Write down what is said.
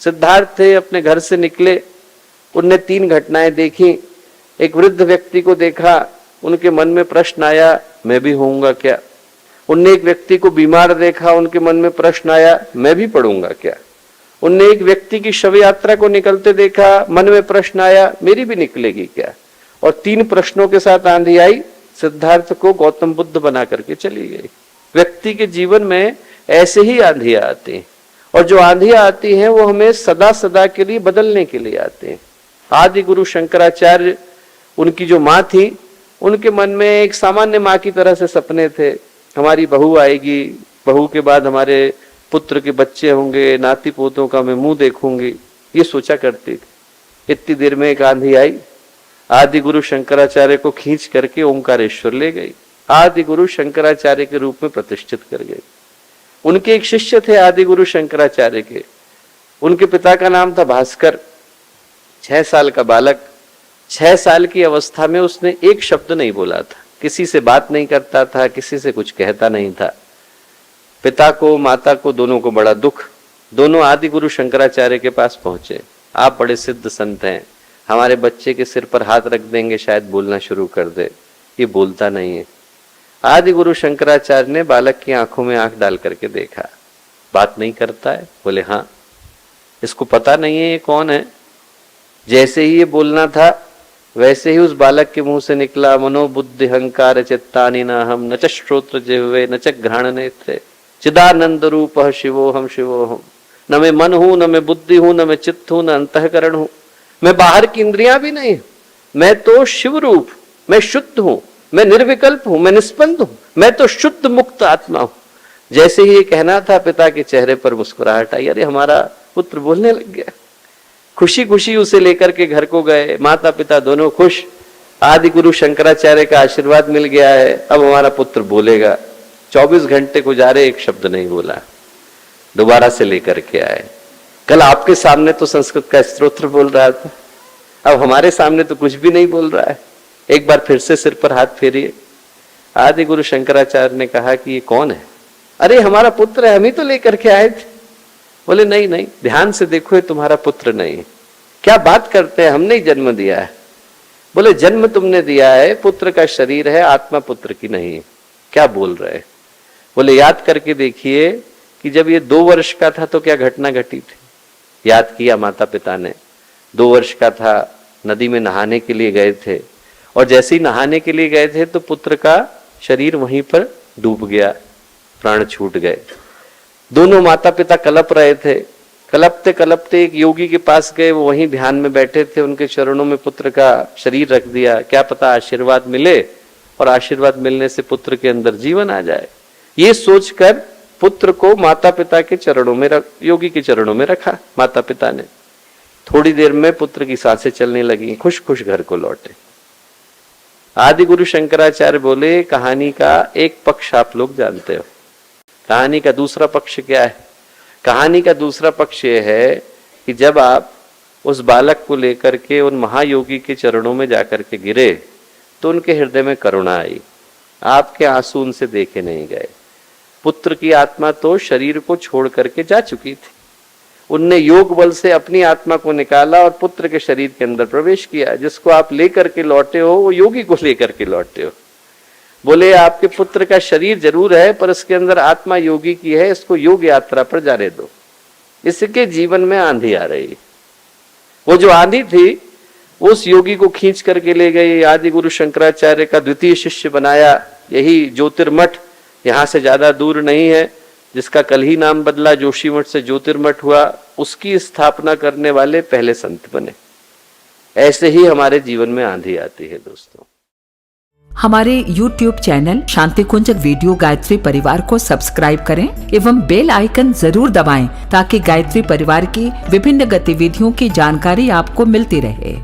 सिद्धार्थ थे, अपने घर से निकले, उनने 3 घटनाएं देखी। एक वृद्ध व्यक्ति को देखा, उनके मन में प्रश्न आया, मैं भी होऊंगा क्या। उनने एक व्यक्ति को बीमार देखा, उनके मन में प्रश्न आया, मैं भी पड़ूंगा क्या। उनने एक व्यक्ति की शव यात्रा को निकलते देखा, मन में प्रश्न आया, मेरी भी निकलेगी क्या। और 3 प्रश्नों के साथ आंधी आई, सिद्धार्थ को गौतम बुद्ध बना करके चली गई। व्यक्ति के जीवन में ऐसे ही आंधियां आती हैं, और जो आंधियां आती हैं वो हमें सदा सदा के लिए बदलने के लिए आते हैं। आदि गुरु शंकराचार्य, उनकी जो माँ थी, उनके मन में एक सामान्य माँ की तरह से सपने थे। हमारी बहू आएगी, बहू के बाद हमारे पुत्र के बच्चे होंगे, नाती पोतों का मैं मुंह देखूंगी, ये सोचा करती थी। इतनी देर में एक आंधी आई, आदि गुरु शंकराचार्य को खींच करके ओंकारेश्वर ले गई, आदि गुरु शंकराचार्य के रूप में प्रतिष्ठित कर गई। उनके एक शिष्य थे आदि गुरु शंकराचार्य के, उनके पिता का नाम था भास्कर। 6 साल का बालक, 6 साल की अवस्था में उसने एक शब्द नहीं बोला था, किसी से बात नहीं करता था, किसी से कुछ कहता नहीं था। पिता को, माता को, दोनों को बड़ा दुख। दोनों आदि गुरु शंकराचार्य के पास पहुंचे, आप बड़े सिद्ध संत हैं, हमारे बच्चे के सिर पर हाथ रख देंगे, शायद बोलना शुरू कर दे। ये बोलता नहीं है। आदि गुरु शंकराचार्य ने बालक की आंखों में आंख डाल करके देखा, बात नहीं करता है। बोले हाँ, इसको पता नहीं है ये कौन है। जैसे ही ये बोलना था, वैसे ही उस बालक के मुंह से निकला, मनोबुद्धि अहंकार चित्तानि न हम, न च श्रोत्र जिह्वे न च घ्राण नेत्रे, चिदानंद रूप शिवोहम शिवोहम। न मैं मन हूं, न मैं बुद्धि हूं, न मैं चित्त हूं, न अंतःकरण हूं। मैं बाहर की इंद्रियां भी नहीं, मैं तो शिव रूप, मैं शुद्ध हूं, मैं निर्विकल्प हूं, मैं निष्पन्द हूं, मैं तो शुद्ध मुक्त आत्मा हूं। जैसे ही ये कहना था, पिता के चेहरे पर मुस्कुराहट आई, अरे हमारा पुत्र बोलने लग गया। खुशी खुशी उसे लेकर के घर को गए, माता पिता दोनों खुश। आदि गुरु शंकराचार्य का आशीर्वाद मिल गया है, अब हमारा पुत्र बोलेगा। 24 घंटे गुजारे, एक शब्द नहीं बोला। दोबारा से लेकर के आए, कल आपके सामने तो संस्कृत का स्तोत्र बोल रहा था, अब हमारे सामने तो कुछ भी नहीं बोल रहा है, एक बार फिर से सिर पर हाथ फेरिए। आदि गुरु शंकराचार्य ने कहा कि ये कौन है। अरे हमारा पुत्र है, हम ही तो लेकर के आए थे। बोले नहीं नहीं, ध्यान से देखो, ये तुम्हारा पुत्र नहीं है। क्या बात करते हैं, हमने ही जन्म दिया है। बोले जन्म तुमने दिया है, पुत्र का शरीर है, आत्मा पुत्र की नहीं है। क्या बोल रहे। बोले याद करके देखिए कि जब ये 2 वर्ष का था तो क्या घटना घटी थी। याद किया माता पिता ने। 2 वर्ष का था, नदी में नहाने के लिए गए थे, और जैसे ही नहाने के लिए गए थे तो पुत्र का शरीर वहीं पर डूब गया, प्राण छूट गए। दोनों माता पिता कलप रहे थे। कलपते कलपते एक योगी के पास गए, वो वहीं ध्यान में बैठे थे, उनके चरणों में पुत्र का शरीर रख दिया। क्या पता आशीर्वाद मिले, और आशीर्वाद मिलने से पुत्र के अंदर जीवन आ जाए। ये सोचकर पुत्र को माता पिता के चरणों में योगी के चरणों में रखा माता पिता ने। थोड़ी देर में पुत्र की सांसें चलने लगी, खुश खुश घर को लौटे। आदि गुरु शंकराचार्य बोले कहानी का एक पक्ष आप लोग जानते हो, कहानी का दूसरा पक्ष क्या है। कहानी का दूसरा पक्ष ये है कि जब आप उस बालक को लेकर के उन महायोगी के चरणों में जाकर के गिरे तो उनके हृदय में करुणा आई, आपके आंसू उनसे देखे नहीं गए। पुत्र की आत्मा तो शरीर को छोड़ करके जा चुकी थी, उनने योग बल से अपनी आत्मा को निकाला और पुत्र के शरीर के अंदर प्रवेश किया। जिसको आप लेकर के लौटे हो वो योगी को लेकर के लौटे हो। बोले आपके पुत्र का शरीर जरूर है पर इसके अंदर आत्मा योगी की है, इसको योग यात्रा पर जाने दो। इसके जीवन में आंधी आ रही, वो जो आंधी थी उस योगी को खींच करके ले गई। आदि गुरु शंकराचार्य का द्वितीय शिष्य बनाया। यही ज्योतिर्मठ यहाँ से ज्यादा दूर नहीं है, जिसका कल ही नाम बदला, जोशीमठ से ज्योतिर्मठ हुआ, उसकी स्थापना करने वाले पहले संत बने। ऐसे ही हमारे जीवन में आंधी आती है दोस्तों। हमारे YouTube चैनल शांति कुंज वीडियो गायत्री परिवार को सब्सक्राइब करें एवं बेल आइकन जरूर दबाएं ताकि गायत्री परिवार की विभिन्न गतिविधियों की जानकारी आपको मिलती रहे।